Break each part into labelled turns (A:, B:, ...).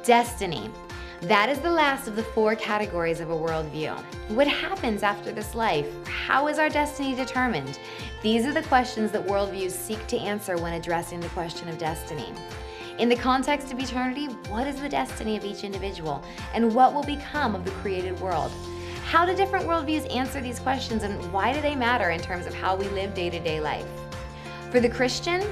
A: Destiny. That is the last of the 4 categories of a worldview. What happens after this life? How is our destiny determined? These are the questions that worldviews seek to answer when addressing the question of destiny. In the context of eternity, what is the destiny of each individual, and what will become of the created world? How do different worldviews answer these questions, and why do they matter in terms of how we live day-to-day life? For the Christian,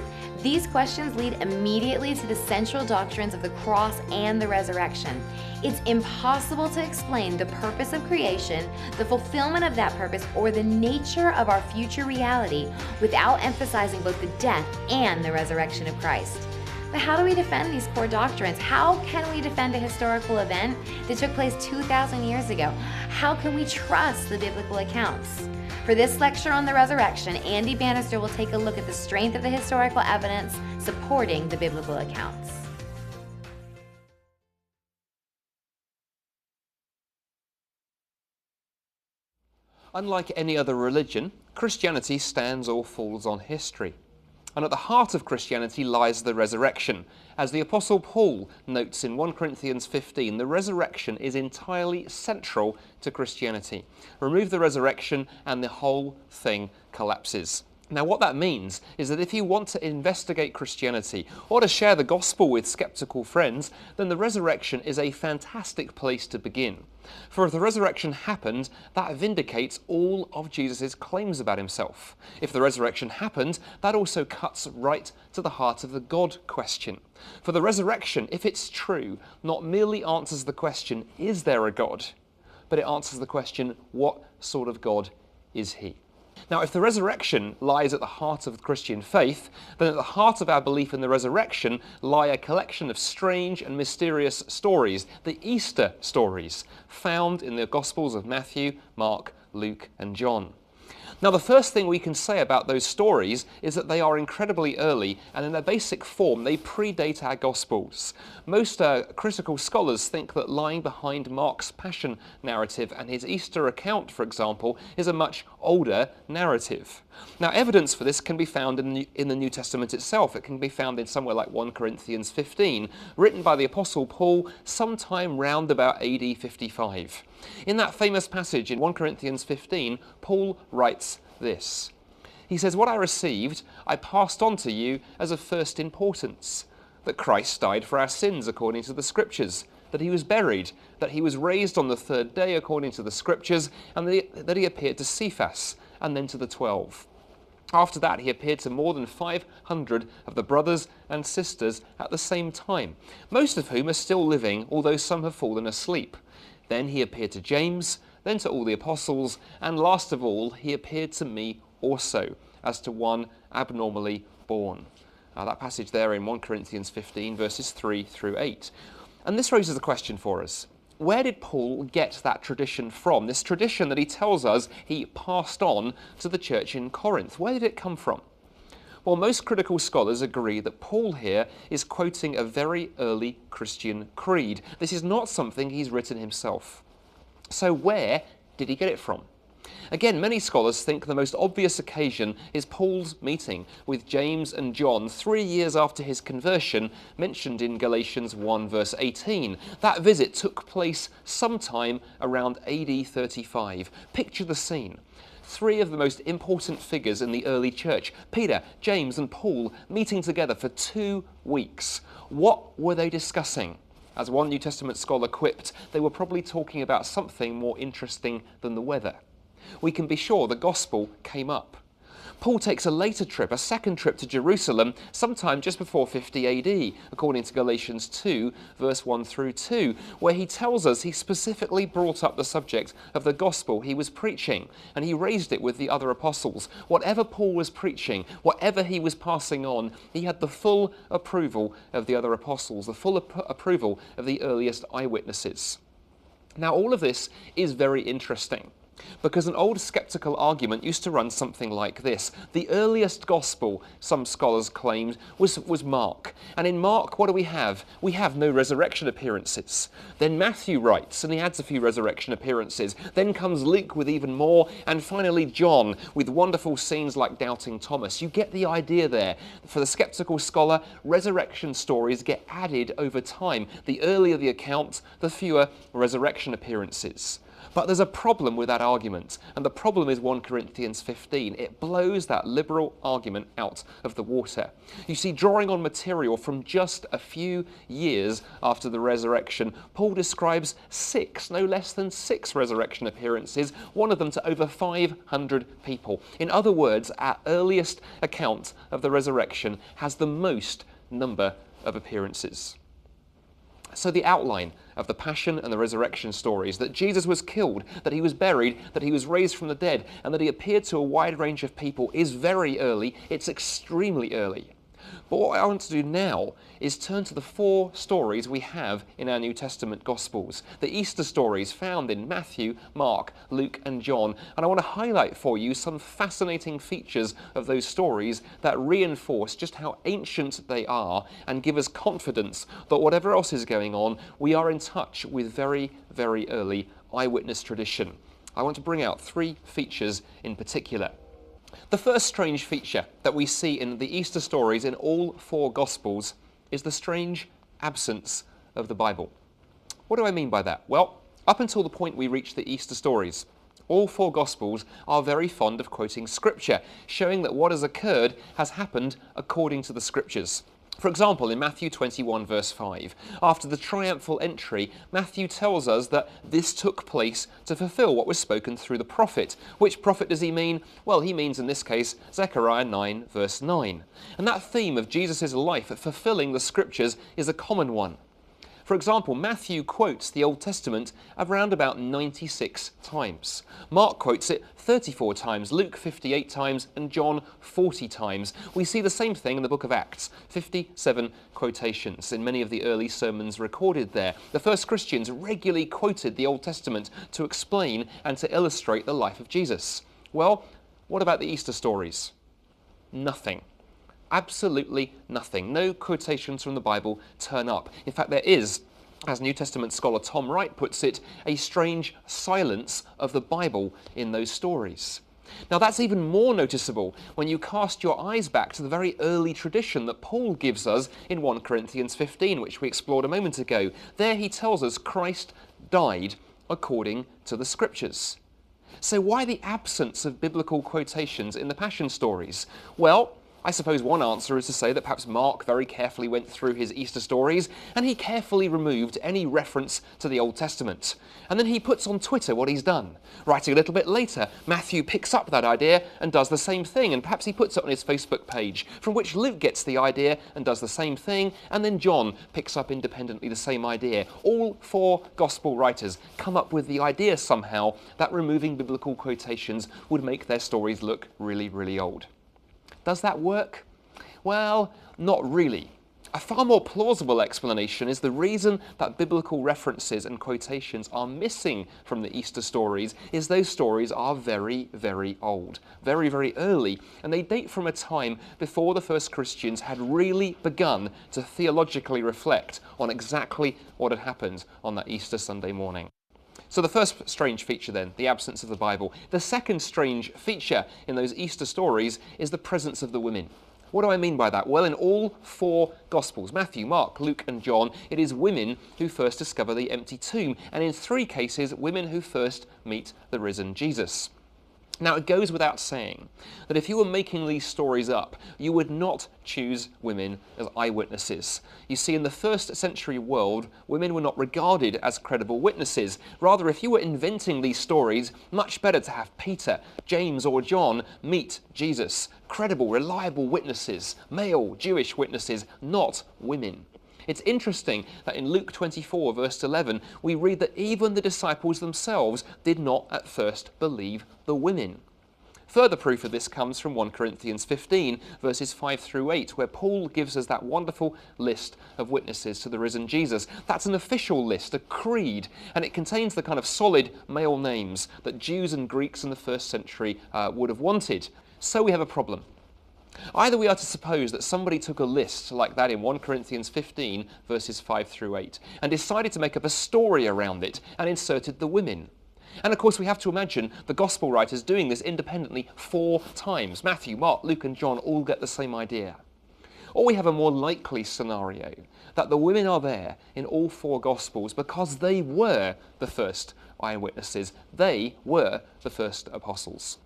A: these questions lead immediately to the central doctrines of the cross and the resurrection. It's impossible to explain the purpose of creation, the fulfillment of that purpose, or the nature of our future reality without emphasizing both the death and the resurrection of Christ. But how do we defend these core doctrines? How can we defend a historical event that took place 2,000 years ago? How can we trust the biblical accounts? For this lecture on the resurrection, Andy Bannister will take a look at the strength of the historical evidence supporting the biblical accounts.
B: Unlike any other religion, Christianity stands or falls on history. And at the heart of Christianity lies the resurrection. As the Apostle Paul notes in 1 Corinthians 15, the resurrection is entirely central to Christianity. Remove the resurrection and the whole thing collapses. Now, what that means is that if you want to investigate Christianity or to share the gospel with skeptical friends, then the resurrection is a fantastic place to begin. For if the resurrection happened, that vindicates all of Jesus' claims about himself. If the resurrection happened, that also cuts right to the heart of the God question. For the resurrection, if it's true, not merely answers the question, is there a God? But it answers the question, what sort of God is he? Now, if the resurrection lies at the heart of the Christian faith, then at the heart of our belief in the resurrection lie a collection of strange and mysterious stories, the Easter stories, found in the Gospels of Matthew, Mark, Luke, and John. Now, the first thing we can say about those stories is that they are incredibly early, and in their basic form, they predate our Gospels. Most critical scholars think that lying behind Mark's Passion narrative and his Easter account, for example, is a much older narrative. Now, evidence for this can be found in the New Testament itself. It can be found in somewhere like 1 Corinthians 15, written by the Apostle Paul sometime round about AD 55. In that famous passage in 1 Corinthians 15, Paul writes this. He says, "What I received, I passed on to you as of first importance, that Christ died for our sins according to the Scriptures, that he was buried, that he was raised on the 3rd day according to the Scriptures, and that he appeared to Cephas, and then to the 12. After that, he appeared to more than 500 of the brothers and sisters at the same time, most of whom are still living, although some have fallen asleep. Then he appeared to James, then to all the apostles, and last of all, he appeared to me also, as to one abnormally born." That passage there in 1 Corinthians 15, verses 3 through 8. And this raises a question for us. Where did Paul get that tradition from? This tradition that he tells us he passed on to the church in Corinth. Where did it come from? Well, most critical scholars agree that Paul here is quoting a very early Christian creed. This is not something he's written himself. So where did he get it from? Again, many scholars think the most obvious occasion is Paul's meeting with James and John 3 years after his conversion, mentioned in Galatians 1 verse 18. That visit took place sometime around AD 35. Picture the scene. 3 of the most important figures in the early church, Peter, James, and Paul, meeting together for 2 weeks. What were they discussing? As one New Testament scholar quipped, they were probably talking about something more interesting than the weather. We can be sure the gospel came up. Paul takes a later trip, a second trip to Jerusalem, sometime just before 50 AD, according to Galatians 2, verse 1 through 2, where he tells us he specifically brought up the subject of the gospel he was preaching, and he raised it with the other apostles. Whatever Paul was preaching, whatever he was passing on, he had the full approval of the other apostles, the full approval of the earliest eyewitnesses. Now, all of this is very interesting. Because an old skeptical argument used to run something like this. The earliest gospel, some scholars claimed, was Mark. And in Mark, what do we have? We have no resurrection appearances. Then Matthew writes, and he adds a few resurrection appearances. Then comes Luke with even more, and finally John with wonderful scenes like doubting Thomas. You get the idea there. For the skeptical scholar, resurrection stories get added over time. The earlier the account, the fewer resurrection appearances. But there's a problem with that argument, and the problem is 1 Corinthians 15. It blows that liberal argument out of the water. You see, drawing on material from just a few years after the resurrection, Paul describes no less than six resurrection appearances, one of them to over 500 people. In other words, our earliest account of the resurrection has the most number of appearances. So the outline of the passion and the resurrection stories, that Jesus was killed, that he was buried, that he was raised from the dead, and that he appeared to a wide range of people is very early. It's extremely early. But what I want to do now is turn to the four stories we have in our New Testament Gospels, the Easter stories found in Matthew, Mark, Luke and John. And I want to highlight for you some fascinating features of those stories that reinforce just how ancient they are and give us confidence that whatever else is going on, we are in touch with very, very early eyewitness tradition. I want to bring out three features in particular. The first strange feature that we see in the Easter stories in all four Gospels is the strange absence of the Bible. What do I mean by that? Well, up until the point we reach the Easter stories, all four Gospels are very fond of quoting Scripture, showing that what has occurred has happened according to the Scriptures. For example, in Matthew 21 verse 5, after the triumphal entry, Matthew tells us that this took place to fulfill what was spoken through the prophet. Which prophet does he mean? Well, he means in this case Zechariah 9 verse 9. And that theme of Jesus' life fulfilling the Scriptures is a common one. For example, Matthew quotes the Old Testament around about 96 times. Mark quotes it 34 times, Luke 58 times, and John 40 times. We see the same thing in the book of Acts, 57 quotations in many of the early sermons recorded there. The first Christians regularly quoted the Old Testament to explain and to illustrate the life of Jesus. Well, what about the Easter stories? Nothing. Absolutely nothing. No quotations from the Bible turn up. In fact, there is, as New Testament scholar Tom Wright puts it, a strange silence of the Bible in those stories. Now that's even more noticeable when you cast your eyes back to the very early tradition that Paul gives us in 1 Corinthians 15, which we explored a moment ago. There he tells us Christ died according to the Scriptures. So why the absence of biblical quotations in the Passion stories? Well, I suppose one answer is to say that perhaps Mark very carefully went through his Easter stories and he carefully removed any reference to the Old Testament. And then he puts on Twitter what he's done. Writing a little bit later, Matthew picks up that idea and does the same thing, and perhaps he puts it on his Facebook page, from which Luke gets the idea and does the same thing, and then John picks up independently the same idea. All four Gospel writers come up with the idea somehow that removing biblical quotations would make their stories look really, really old. Does that work? Well, not really. A far more plausible explanation is the reason that biblical references and quotations are missing from the Easter stories is those stories are very, very old, very, very early, and they date from a time before the first Christians had really begun to theologically reflect on exactly what had happened on that Easter Sunday morning. So the first strange feature then, the absence of the Bible. The second strange feature in those Easter stories is the presence of the women. What do I mean by that? Well, in all four Gospels, Matthew, Mark, Luke and John, it is women who first discover the empty tomb, and in three cases, women who first meet the risen Jesus. Now, it goes without saying that if you were making these stories up, you would not choose women as eyewitnesses. You see, in the first century world, women were not regarded as credible witnesses. Rather, if you were inventing these stories, much better to have Peter, James or John meet Jesus. Credible, reliable witnesses, male Jewish witnesses, not women. It's interesting that in Luke 24 verse 11, we read that even the disciples themselves did not at first believe the women. Further proof of this comes from 1 Corinthians 15, verses 5 through 8, where Paul gives us that wonderful list of witnesses to the risen Jesus. That's an official list, a creed, and it contains the kind of solid male names that Jews and Greeks in the first century would have wanted. So we have a problem. Either we are to suppose that somebody took a list like that in 1 Corinthians 15, verses 5 through 8, and decided to make up a story around it and inserted the women. And of course we have to imagine the gospel writers doing this independently 4 times. Matthew, Mark, Luke and John all get the same idea. Or we have a more likely scenario, that the women are there in all 4 gospels because they were the first eyewitnesses. They were the first apostles.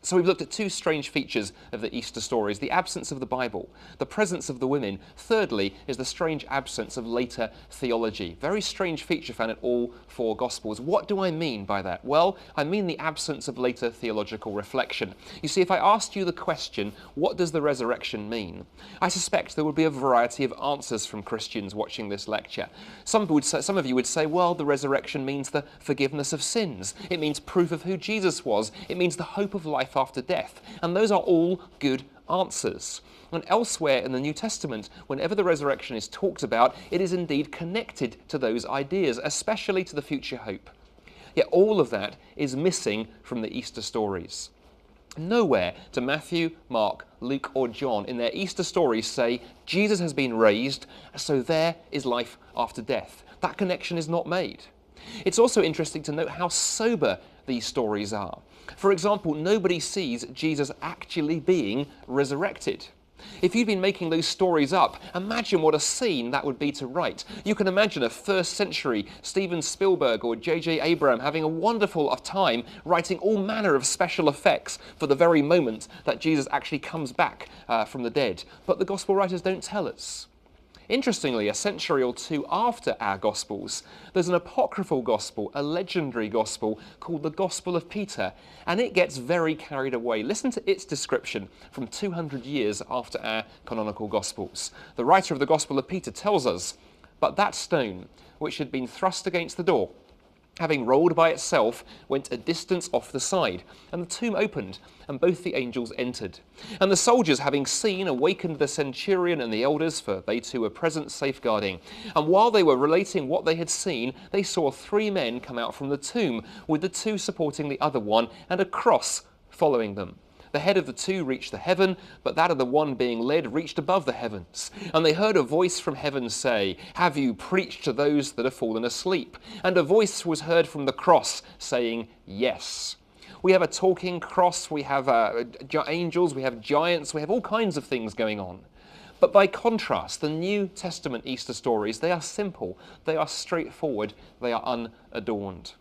B: So we've looked at 2 strange features of the Easter stories: the absence of the Bible, the presence of the women. Thirdly is the strange absence of later theology. Very strange feature found in all 4 Gospels. What do I mean by that? Well, I mean the absence of later theological reflection. You see, if I asked you the question, what does the resurrection mean? I suspect there would be a variety of answers from Christians watching this lecture. Some of you would say, well, the resurrection means the forgiveness of sins. It means proof of who Jesus was. It means the hope of life after death. And those are all good answers. And elsewhere in the New Testament, whenever the resurrection is talked about, it is indeed connected to those ideas, especially to the future hope. Yet all of that is missing from the Easter stories. Nowhere do Matthew, Mark, Luke or John in their Easter stories say, Jesus has been raised, so there is life after death. That connection is not made. It's also interesting to note how sober these stories are. For example, nobody sees Jesus actually being resurrected. If you'd been making those stories up, imagine what a scene that would be to write. You can imagine a first century Steven Spielberg or J.J. Abrams having a wonderful time writing all manner of special effects for the very moment that Jesus actually comes back from the dead. But the Gospel writers don't tell us. Interestingly, a century or 2 after our Gospels, there's an apocryphal Gospel, a legendary Gospel called the Gospel of Peter, and it gets very carried away. Listen to its description from 200 years after our canonical Gospels. The writer of the Gospel of Peter tells us, "But that stone, which had been thrust against the door, having rolled by itself, went a distance off the side, and the tomb opened, and both the angels entered. And the soldiers, having seen, awakened the centurion and the elders, for they too were present safeguarding. And while they were relating what they had seen, they saw 3 men come out from the tomb, with the 2 supporting the other one, and a cross following them. The head of the 2 reached the heaven, but that of the one being led reached above the heavens. And they heard a voice from heaven say, 'Have you preached to those that have fallen asleep?' And a voice was heard from the cross saying, 'Yes.'" We have a talking cross, we have angels, we have giants, we have all kinds of things going on. But by contrast, the New Testament Easter stories, they are simple, they are straightforward, they are unadorned.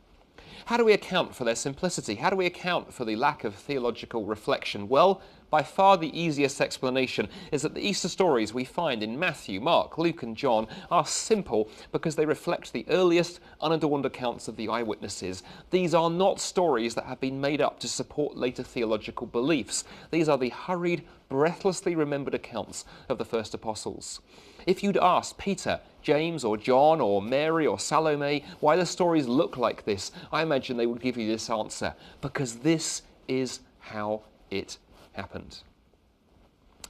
B: How do we account for their simplicity? How do we account for the lack of theological reflection? Well, by far the easiest explanation is that the Easter stories we find in Matthew, Mark, Luke and John are simple because they reflect the earliest unadorned accounts of the eyewitnesses. These are not stories that have been made up to support later theological beliefs. These are the hurried, breathlessly remembered accounts of the first apostles. If you'd asked Peter, James or John or Mary or Salome why the stories look like this, I imagine they would give you this answer: because this is how it happened.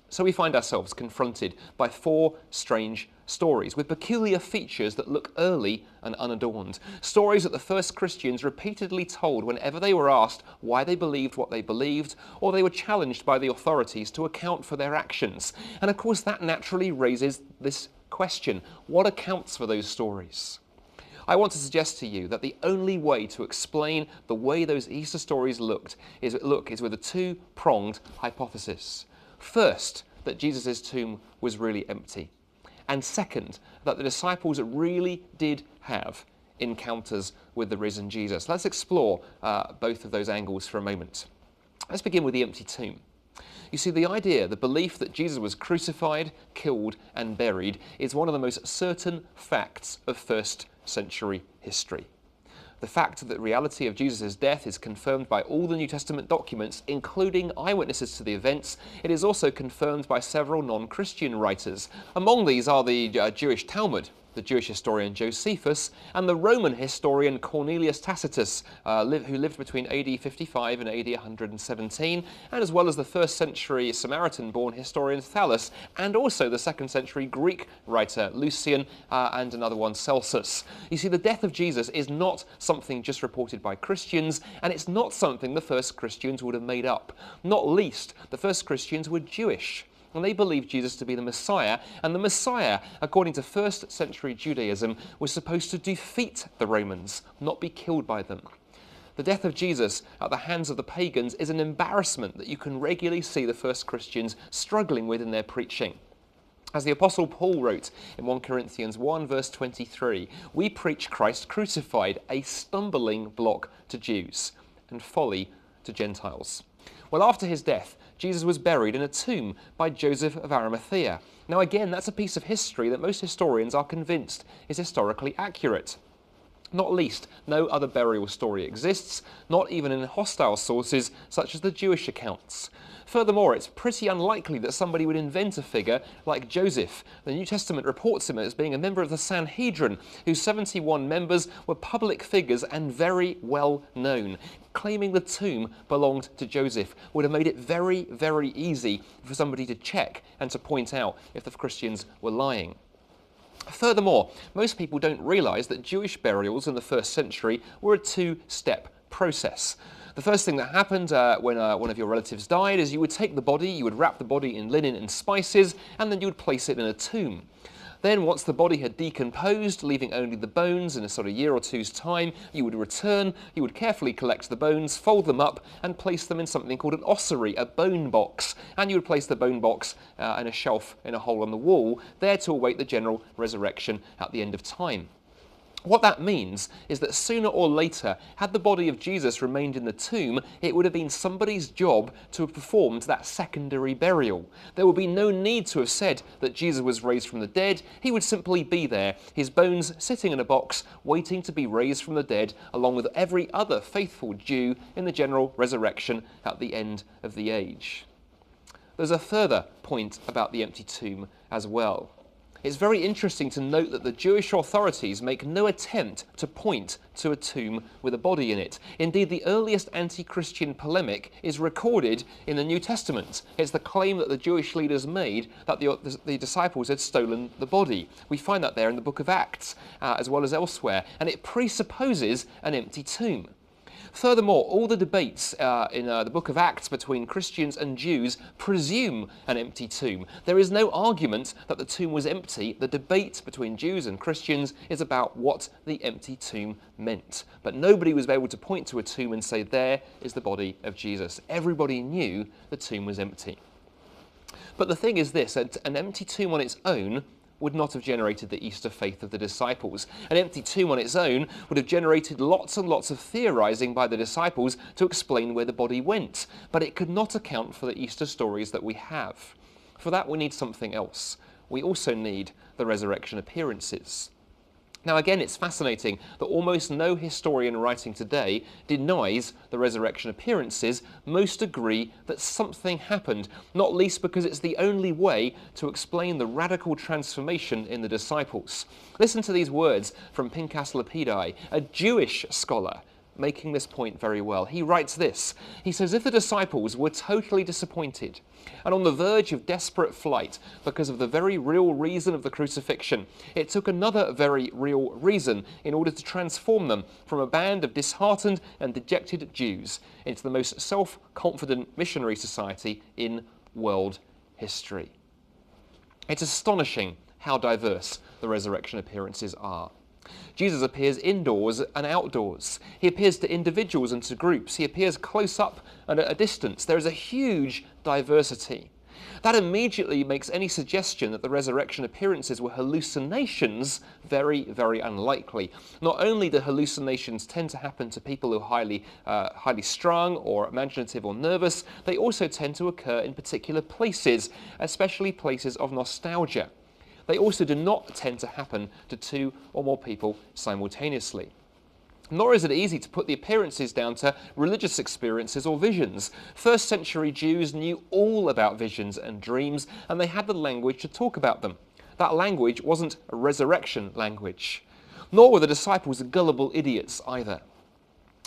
B: So we find ourselves confronted by 4 strange stories with peculiar features that look early and unadorned. Stories that the first Christians repeatedly told whenever they were asked why they believed what they believed, or they were challenged by the authorities to account for their actions. And of course that naturally raises this question: what accounts for those stories? I want to suggest to you that the only way to explain the way those Easter stories is with a 2-pronged hypothesis. First, that Jesus' tomb was really empty. And second, that the disciples really did have encounters with the risen Jesus. Let's explore both of those angles for a moment. Let's begin with the empty tomb. You see, the idea, the belief that Jesus was crucified, killed and buried is one of the most certain facts of first century history. The fact that the reality of Jesus' death is confirmed by all the New Testament documents, including eyewitnesses to the events. It is also confirmed by several non-Christian writers. Among these are the Jewish Talmud, the Jewish historian Josephus, and the Roman historian Cornelius Tacitus, who lived between AD 55 and AD 117, and as well as the 1st century Samaritan-born historian Thallus, and also the 2nd century Greek writer Lucian, and another one, Celsus. You see, the death of Jesus is not something just reported by Christians, and it's not something the first Christians would have made up. Not least, the first Christians were Jewish, and they believed Jesus to be the Messiah, and the Messiah, according to 1st century Judaism, was supposed to defeat the Romans, not be killed by them. The death of Jesus at the hands of the pagans is an embarrassment that you can regularly see the first Christians struggling with in their preaching. As the Apostle Paul wrote in 1 Corinthians 1 verse 23, "We preach Christ crucified, a stumbling block to Jews and folly to Gentiles." Well, after his death, Jesus was buried in a tomb by Joseph of Arimathea. Now again, that's a piece of history that most historians are convinced is historically accurate. Not least, no other burial story exists, not even in hostile sources such as the Jewish accounts. Furthermore, it's pretty unlikely that somebody would invent a figure like Joseph. The New Testament reports him as being a member of the Sanhedrin, whose 71 members were public figures and very well known. Claiming the tomb belonged to Joseph would have made it very, very easy for somebody to check and to point out if the Christians were lying. Furthermore, most people don't realise that Jewish burials in the 1st century were a two-step process. The first thing that happened when one of your relatives died is you would take the body, you would wrap the body in linen and spices, and then you would place it in a tomb. Then, once the body had decomposed, leaving only the bones in a sort of year or two's time, you would return, you would carefully collect the bones, fold them up, and place them in something called an ossuary, a bone box. And you would place the bone box in a shelf in a hole on the wall, there to await the general resurrection at the end of time. What that means is that sooner or later, had the body of Jesus remained in the tomb, it would have been somebody's job to have performed that secondary burial. There would be no need to have said that Jesus was raised from the dead. He would simply be there, his bones sitting in a box, waiting to be raised from the dead, along with every other faithful Jew in the general resurrection at the end of the age. There's a further point about the empty tomb as well. It's very interesting to note that the Jewish authorities make no attempt to point to a tomb with a body in it. Indeed, the earliest anti-Christian polemic is recorded in the New Testament. It's the claim that the Jewish leaders made that the disciples had stolen the body. We find that there in the book of Acts, as well as elsewhere, and it presupposes an empty tomb. Furthermore, all the debates in the book of Acts between Christians and Jews presume an empty tomb. There is no argument that the tomb was empty. The debate between Jews and Christians is about what the empty tomb meant. But nobody was able to point to a tomb and say, there is the body of Jesus. Everybody knew the tomb was empty. But the thing is this, an empty tomb on its own would not have generated the Easter faith of the disciples. An empty tomb on its own would have generated lots and lots of theorizing by the disciples to explain where the body went, but it could not account for the Easter stories that we have. For that, we need something else. We also need the resurrection appearances. Now again, it's fascinating that almost no historian writing today denies the resurrection appearances. Most agree that something happened, not least because it's the only way to explain the radical transformation in the disciples. Listen to these words from Pinchas Lapidai, a Jewish scholar, making this point very well. He writes this. He says, if the disciples were totally disappointed and on the verge of desperate flight because of the very real reason of the crucifixion, it took another very real reason in order to transform them from a band of disheartened and dejected Jews into the most self-confident missionary society in world history. It's astonishing how diverse the resurrection appearances are. Jesus appears indoors and outdoors. He appears to individuals and to groups. He appears close up and at a distance. There is a huge diversity. That immediately makes any suggestion that the resurrection appearances were hallucinations very, very unlikely. Not only do hallucinations tend to happen to people who are highly strung or imaginative or nervous, they also tend to occur in particular places, especially places of nostalgia. They also do not tend to happen to two or more people simultaneously. Nor is it easy to put the appearances down to religious experiences or visions. First century Jews knew all about visions and dreams, and they had the language to talk about them. That language wasn't a resurrection language. Nor were the disciples gullible idiots either.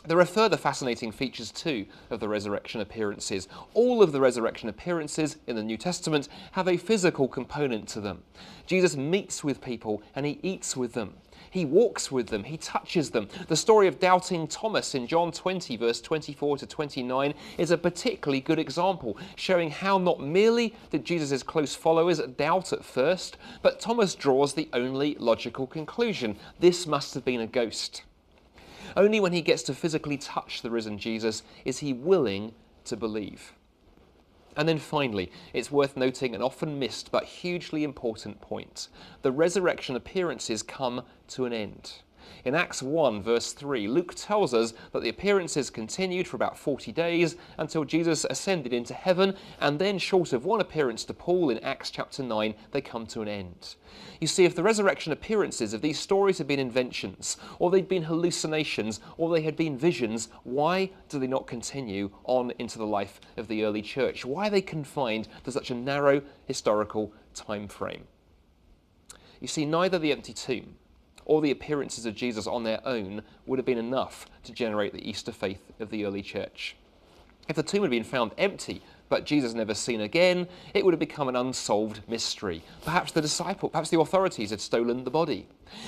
B: There are further fascinating features too of the resurrection appearances. All of the resurrection appearances in the New Testament have a physical component to them. Jesus meets with people and he eats with them. He walks with them, he touches them. The story of doubting Thomas in John 20, verse 24 to 29 is a particularly good example, showing how not merely did Jesus' close followers doubt at first, but Thomas draws the only logical conclusion: this must have been a ghost. Only when he gets to physically touch the risen Jesus is he willing to believe. And then finally, it's worth noting an often missed but hugely important point. The resurrection appearances come to an end. In Acts 1, verse 3, Luke tells us that the appearances continued for about 40 days until Jesus ascended into heaven, and then, short of one appearance to Paul in Acts chapter 9, they come to an end. You see, if the resurrection appearances of these stories had been inventions, or they'd been hallucinations, or they had been visions, why do they not continue on into the life of the early church? Why are they confined to such a narrow historical time frame? You see, neither the empty tomb or the appearances of Jesus on their own would have been enough to generate the Easter faith of the early church. If the tomb had been found empty, but Jesus never seen again, it would have become an unsolved mystery. Perhaps the authorities had stolen the body.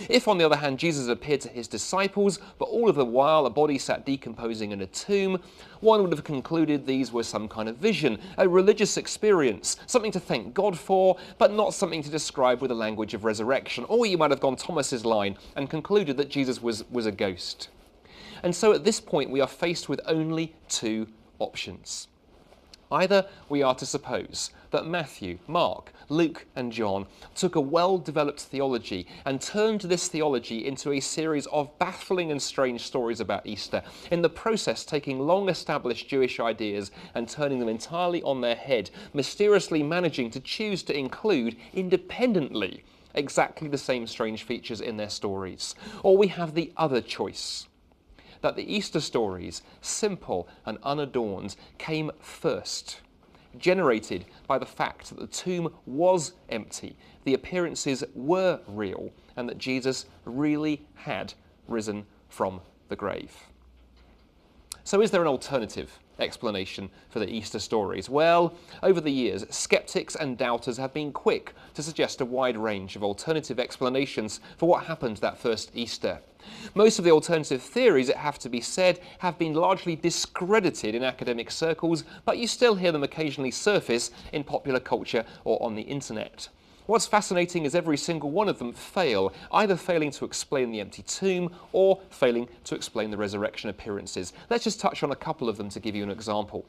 B: If, on the other hand, Jesus appeared to his disciples, but all of the while a body sat decomposing in a tomb, one would have concluded these were some kind of vision, a religious experience, something to thank God for, but not something to describe with the language of resurrection. Or you might have gone Thomas's line and concluded that Jesus was a ghost. And so at this point we are faced with only two options. Either we are to suppose that Matthew, Mark, Luke and John took a well-developed theology and turned this theology into a series of baffling and strange stories about Easter, in the process taking long-established Jewish ideas and turning them entirely on their head, mysteriously managing to choose to include independently exactly the same strange features in their stories. Or we have the other choice, that the Easter stories, simple and unadorned, came first, generated by the fact that the tomb was empty, the appearances were real, and that Jesus really had risen from the grave. So is there an alternative explanation for the Easter stories? Well, over the years, skeptics and doubters have been quick to suggest a wide range of alternative explanations for what happened that first Easter. Most of the alternative theories, it have to be said, have been largely discredited in academic circles, but you still hear them occasionally surface in popular culture or on the internet. What's fascinating is every single one of them fail, either failing to explain the empty tomb or failing to explain the resurrection appearances. Let's just touch on a couple of them to give you an example.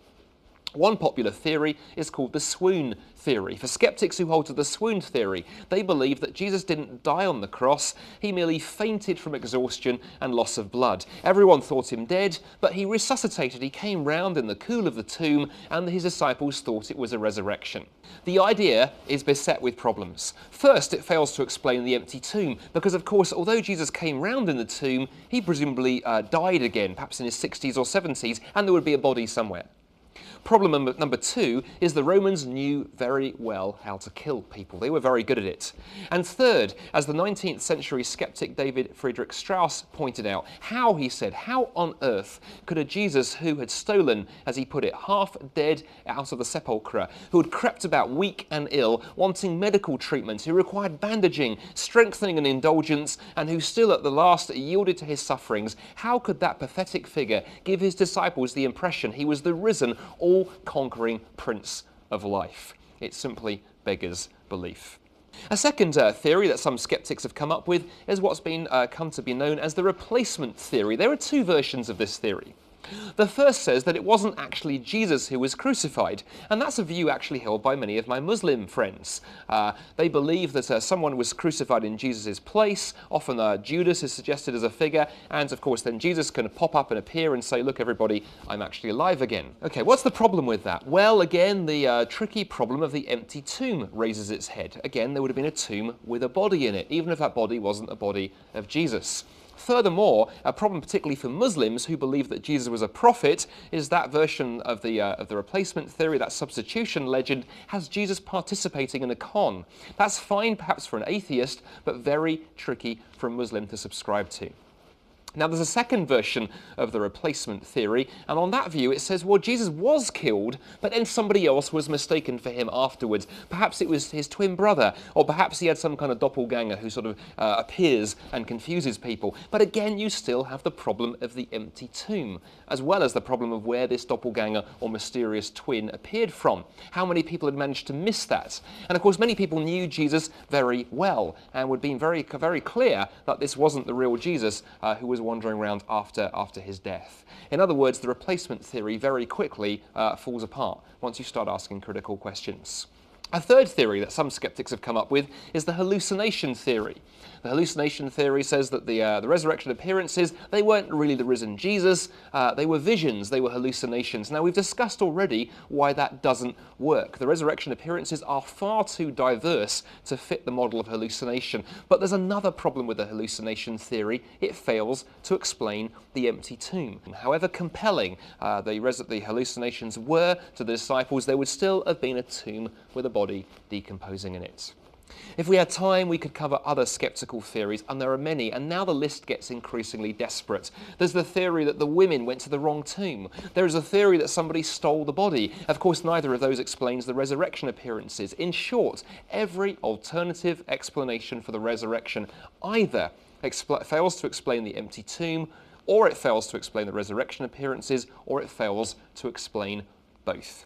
B: One popular theory is called the swoon theory. For skeptics who hold to the swoon theory, they believe that Jesus didn't die on the cross, he merely fainted from exhaustion and loss of blood. Everyone thought him dead, but he resuscitated, he came round in the cool of the tomb, and his disciples thought it was a resurrection. The idea is beset with problems. First, it fails to explain the empty tomb, because of course, although Jesus came round in the tomb, he presumably died again, perhaps in his 60s or 70s, and there would be a body somewhere. Problem number two is the Romans knew very well how to kill people. They were very good at it. And third, as the 19th century skeptic David Friedrich Strauss pointed out, he said, how on earth could a Jesus who had stolen, as he put it, half dead out of the sepulchre, who had crept about weak and ill, wanting medical treatment, who required bandaging, strengthening and indulgence, and who still at the last yielded to his sufferings, how could that pathetic figure give his disciples the impression he was the risen, all-conquering Prince of Life? It simply beggars belief. A second theory that some skeptics have come up with is what's come to be known as the replacement theory. There are two versions of this theory. The first says that it wasn't actually Jesus who was crucified, and that's a view actually held by many of my Muslim friends. They believe that someone was crucified in Jesus' place. Often Judas is suggested as a figure, and of course then Jesus can pop up and appear and say, look everybody, I'm actually alive again. Okay, what's the problem with that? Well, again, the tricky problem of the empty tomb raises its head. Again, there would have been a tomb with a body in it, even if that body wasn't the body of Jesus. Furthermore, a problem particularly for Muslims who believe that Jesus was a prophet is that version of the replacement theory, that substitution legend, has Jesus participating in a con. That's fine perhaps for an atheist, but very tricky for a Muslim to subscribe to. Now, there's a second version of the replacement theory, and on that view it says, well, Jesus was killed, but then somebody else was mistaken for him afterwards. Perhaps it was his twin brother, or perhaps he had some kind of doppelganger who sort of appears and confuses people. But again, you still have the problem of the empty tomb, as well as the problem of where this doppelganger or mysterious twin appeared from. How many people had managed to miss that? And of course, many people knew Jesus very well, and would be very, very clear that this wasn't the real Jesus who was wandering around after his death. In other words, the replacement theory very quickly falls apart once you start asking critical questions. A third theory that some skeptics have come up with is the hallucination theory. The hallucination theory says that the resurrection appearances, they weren't really the risen Jesus, they were visions, they were hallucinations. Now, we've discussed already why that doesn't work. The resurrection appearances are far too diverse to fit the model of hallucination. But there's another problem with the hallucination theory. It fails to explain the empty tomb. And however compelling the hallucinations were to the disciples, there would still have been a tomb with a body decomposing in it. If we had time, we could cover other skeptical theories, and there are many, and now the list gets increasingly desperate. There's the theory that the women went to the wrong tomb. There is a theory that somebody stole the body. Of course, neither of those explains the resurrection appearances. In short, every alternative explanation for the resurrection either fails to explain the empty tomb, or it fails to explain the resurrection appearances, or it fails to explain both.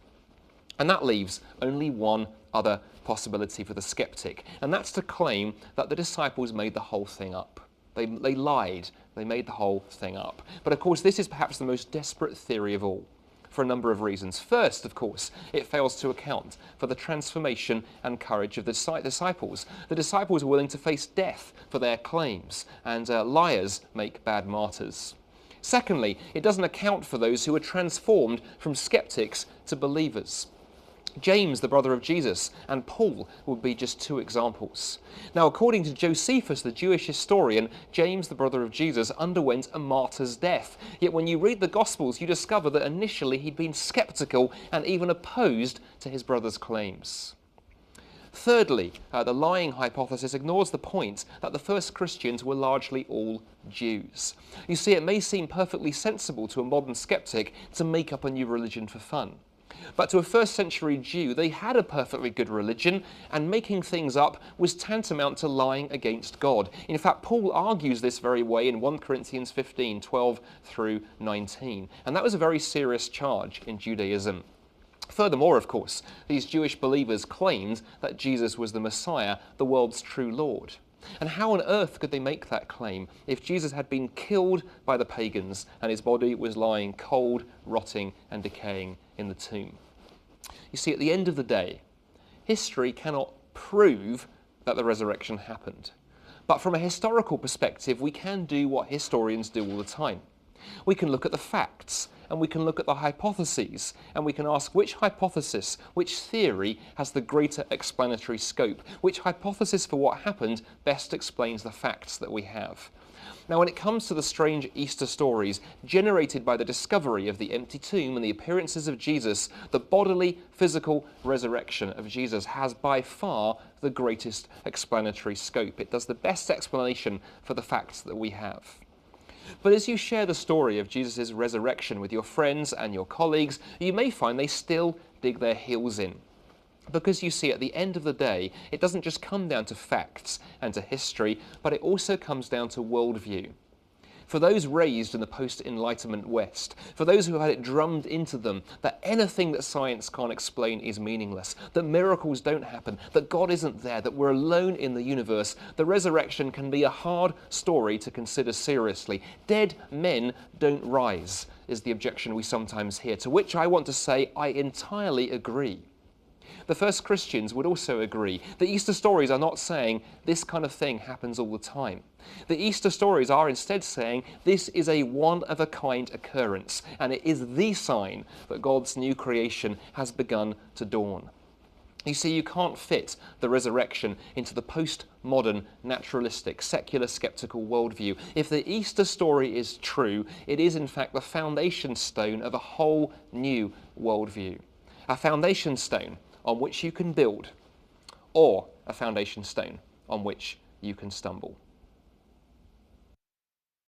B: And that leaves only one other possibility for the skeptic, and that's to claim that the disciples made the whole thing up. They lied, they made the whole thing up. But of course, this is perhaps the most desperate theory of all, for a number of reasons. First, of course, it fails to account for the transformation and courage of the disciples. The disciples were willing to face death for their claims, and liars make bad martyrs. Secondly, it doesn't account for those who were transformed from skeptics to believers. James, the brother of Jesus, and Paul would be just two examples. Now, according to Josephus, the Jewish historian, James, the brother of Jesus, underwent a martyr's death. Yet when you read the Gospels, you discover that initially he'd been skeptical and even opposed to his brother's claims. Thirdly, the lying hypothesis ignores the point that the first Christians were largely all Jews. You see, it may seem perfectly sensible to a modern skeptic to make up a new religion for fun. But to a first century Jew, they had a perfectly good religion, and making things up was tantamount to lying against God. In fact, Paul argues this very way in 1 Corinthians 15, 12 through 19. And that was a very serious charge in Judaism. Furthermore, of course, these Jewish believers claimed that Jesus was the Messiah, the world's true Lord. And how on earth could they make that claim if Jesus had been killed by the pagans and his body was lying cold, rotting and decaying in the tomb? You see, at the end of the day, history cannot prove that the resurrection happened. But from a historical perspective, we can do what historians do all the time. We can look at the facts, and we can look at the hypotheses, and we can ask which hypothesis, which theory has the greater explanatory scope, which hypothesis for what happened best explains the facts that we have. Now, when it comes to the strange Easter stories generated by the discovery of the empty tomb and the appearances of Jesus, the bodily, physical resurrection of Jesus has by far the greatest explanatory scope. It does the best explanation for the facts that we have. But as you share the story of Jesus' resurrection with your friends and your colleagues, you may find they still dig their heels in. Because you see, at the end of the day, it doesn't just come down to facts and to history, but it also comes down to worldview. For those raised in the post-Enlightenment West, for those who have had it drummed into them that anything that science can't explain is meaningless, that miracles don't happen, that God isn't there, that we're alone in the universe, the resurrection can be a hard story to consider seriously. Dead men don't rise, is the objection we sometimes hear, to which I want to say I entirely agree. The first Christians would also agree. The Easter stories are not saying this kind of thing happens all the time. The Easter stories are instead saying this is a one-of-a-kind occurrence, and it is the sign that God's new creation has begun to dawn. You see, you can't fit the resurrection into the postmodern, naturalistic, secular, skeptical worldview. If the Easter story is true, it is in fact the foundation stone of a whole new worldview. A foundation stone on which you can build, or a foundation stone on which you can stumble.